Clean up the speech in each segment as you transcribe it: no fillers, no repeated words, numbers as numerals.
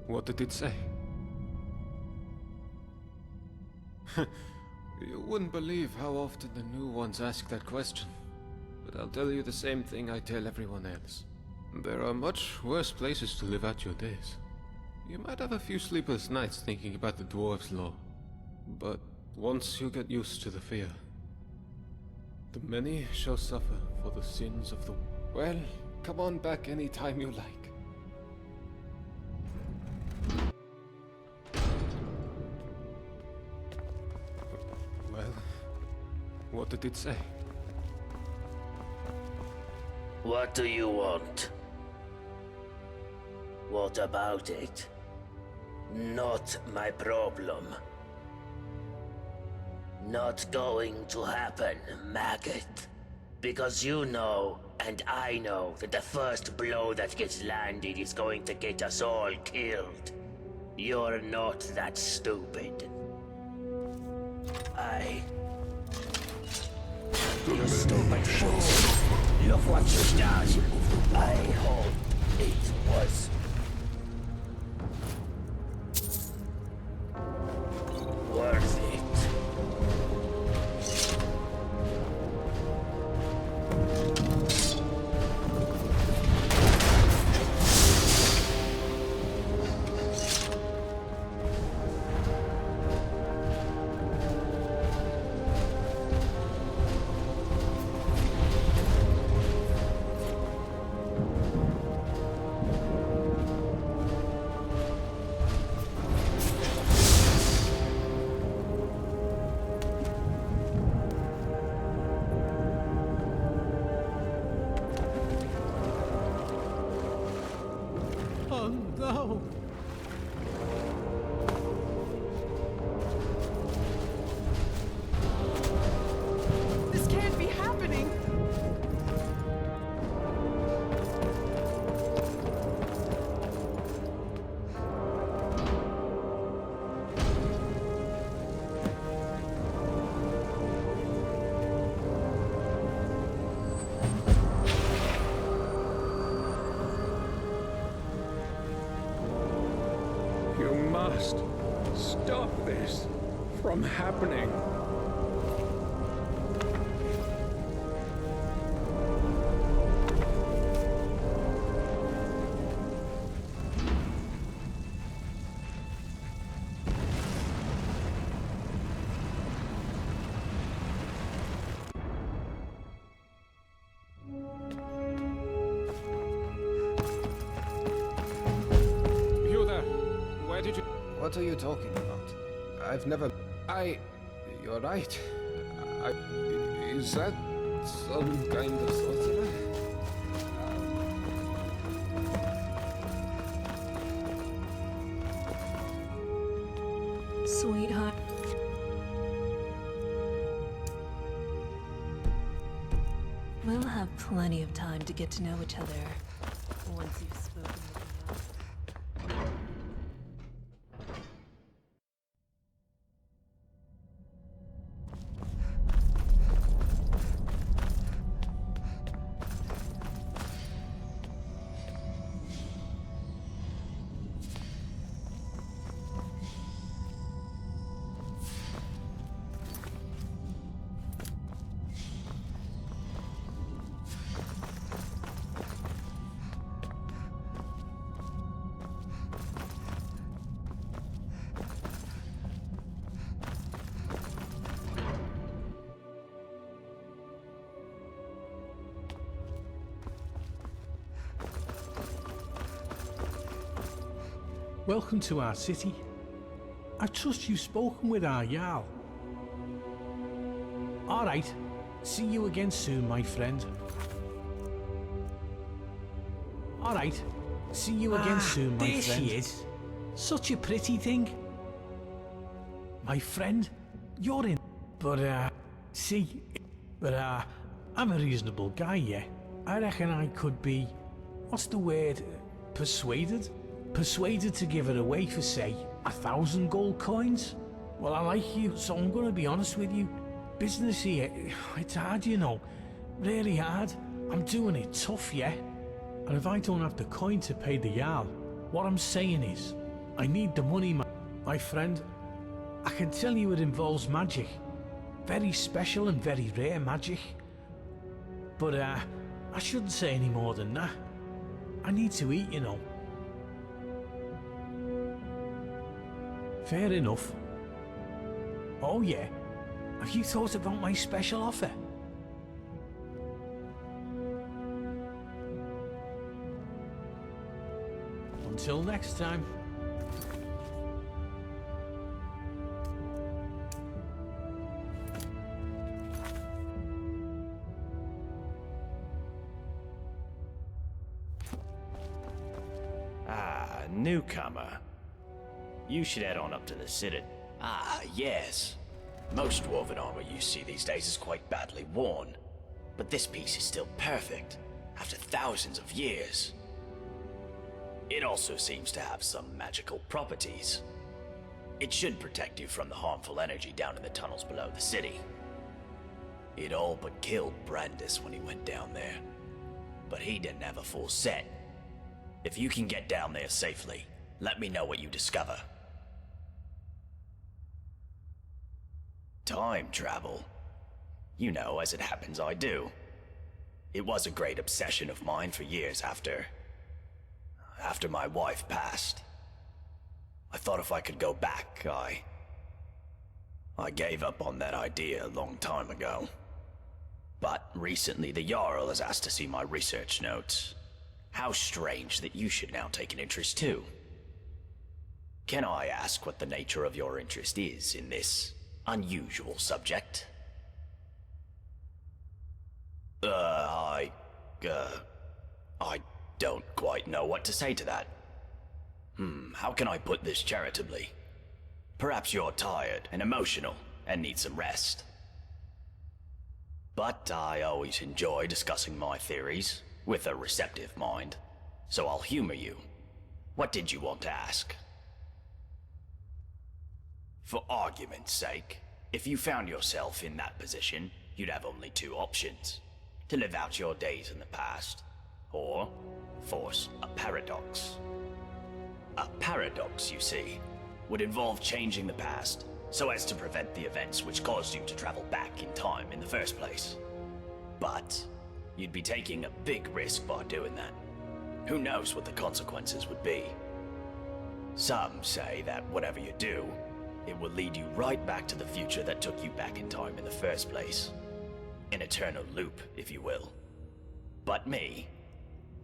What did it say? You wouldn't believe how often the new ones ask that question. But I'll tell you the same thing I tell everyone else. There are much worse places to live out your days. You might have a few sleepless nights thinking about the dwarves' law. But once you get used to the fear, the many shall suffer for the sins of the... Well, come on back any time you like. Well, what did it say? What do you want? What about it? Not my problem. Not going to happen, maggot. Because you know, and I know, that the first blow that gets landed is going to get us all killed. You're not that stupid. You stupid fool! Look what you done! I hope it was... worth it. No! This can't be happening! You must stop this from happening. You there? Where did you... What are you talking about? I've never... You're right. Is that some kind of sorcerer? Sweetheart. We'll have plenty of time to get to know each other once you've spoken with me. Welcome to our city. I trust you've spoken with our Jarl. Alright, see you again soon, my friend. Alright, see you again soon, my friend. There she is. Such a pretty thing. My friend, you're in. But, I'm a reasonable guy, yeah. I reckon I could be, what's the word, persuaded? Persuaded to give it away for, say, 1,000 gold coins? Well, I like you, so I'm gonna be honest with you. Business here, it's hard, you know. Really hard. I'm doing it tough, yeah? And if I don't have the coin to pay the Jarl, what I'm saying is, I need the money, my friend. I can tell you it involves magic. Very special and very rare magic. But, I shouldn't say any more than that. I need to eat, you know. Fair enough. Oh yeah, have you thought about my special offer? Until next time. Ah, newcomer. You should head on up to the citadel. Ah, yes. Most dwarven armor you see these days is quite badly worn. But this piece is still perfect, after thousands of years. It also seems to have some magical properties. It should protect you from the harmful energy down in the tunnels below the city. It all but killed Brandis when he went down there. But he didn't have a full set. If you can get down there safely, let me know what you discover. Time travel. You know, as it happens, I do. It was a great obsession of mine for years after my wife passed. I thought if I could go back, I gave up on that idea a long time ago. But recently the Jarl has asked to see my research notes. How strange that you should now take an interest too. Can I ask what the nature of your interest is in this unusual subject? I don't quite know what to say to that. How can I put this charitably? Perhaps you're tired and emotional and need some rest. But I always enjoy discussing my theories with a receptive mind, so I'll humor you. What did you want to ask? For argument's sake, if you found yourself in that position, you'd have only two options. To live out your days in the past, or force a paradox. A paradox, you see, would involve changing the past so as to prevent the events which caused you to travel back in time in the first place. But you'd be taking a big risk by doing that. Who knows what the consequences would be? Some say that whatever you do, it will lead you right back to the future that took you back in time in the first place. An eternal loop, if you will. But me,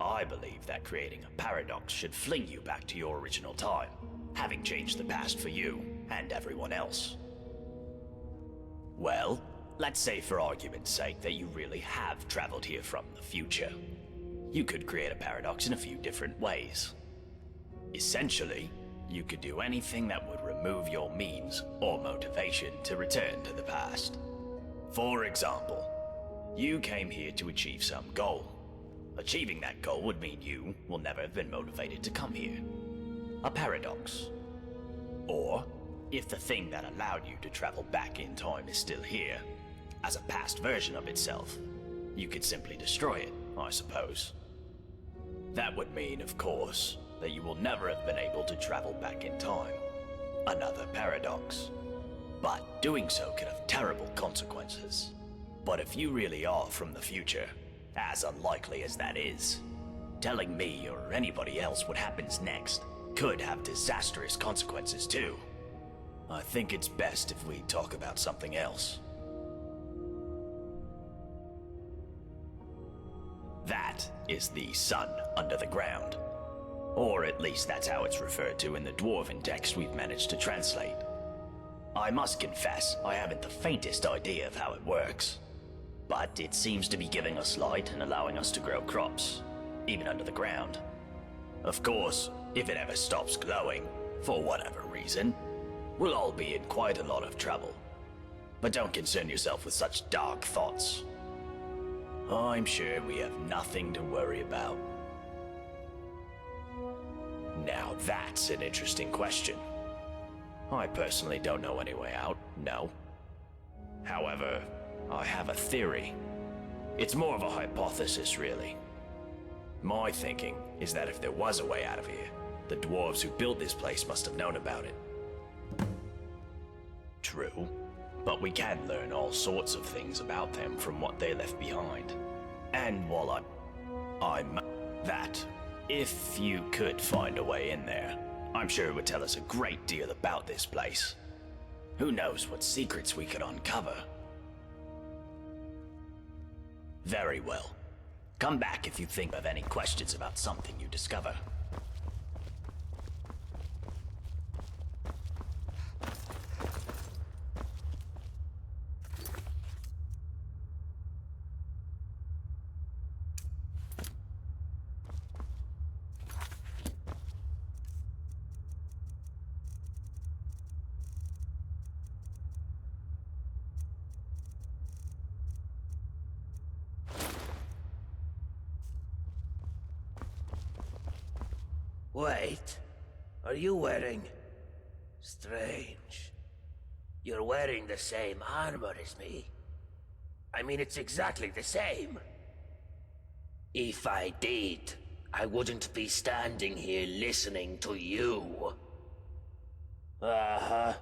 I believe that creating a paradox should fling you back to your original time, having changed the past for you and everyone else. Well, let's say for argument's sake that you really have traveled here from the future. You could create a paradox in a few different ways. Essentially, you could do anything that would remove your means or motivation to return to the past. For example, you came here to achieve some goal. Achieving that goal would mean you will never have been motivated to come here. A paradox. Or, if the thing that allowed you to travel back in time is still here, as a past version of itself, you could simply destroy it, I suppose. That would mean, of course, that you will never have been able to travel back in time. Another paradox. But doing so could have terrible consequences. But if you really are from the future, as unlikely as that is, telling me or anybody else what happens next could have disastrous consequences too. I think it's best if we talk about something else. That is the sun under the ground. Or at least that's how it's referred to in the dwarven text we've managed to translate. I must confess, I haven't the faintest idea of how it works. But it seems to be giving us light and allowing us to grow crops, even under the ground. Of course, if it ever stops glowing, for whatever reason, we'll all be in quite a lot of trouble. But don't concern yourself with such dark thoughts. I'm sure we have nothing to worry about. Now that's an interesting question. I personally don't know any way out, no. However, I have a theory. It's more of a hypothesis, really. My thinking is that if there was a way out of here, The dwarves who built this place must have known about it. True, but we can learn all sorts of things about them from what they left behind. And while I'm that, if you could find a way in there, I'm sure it would tell us a great deal about this place. Who knows what secrets we could uncover? Very well. Come back if you think of any questions about something you discover. Wait, are you wearing... Strange. You're wearing the same armor as me. I mean, it's exactly the same. If I did, I wouldn't be standing here listening to you. Uh-huh.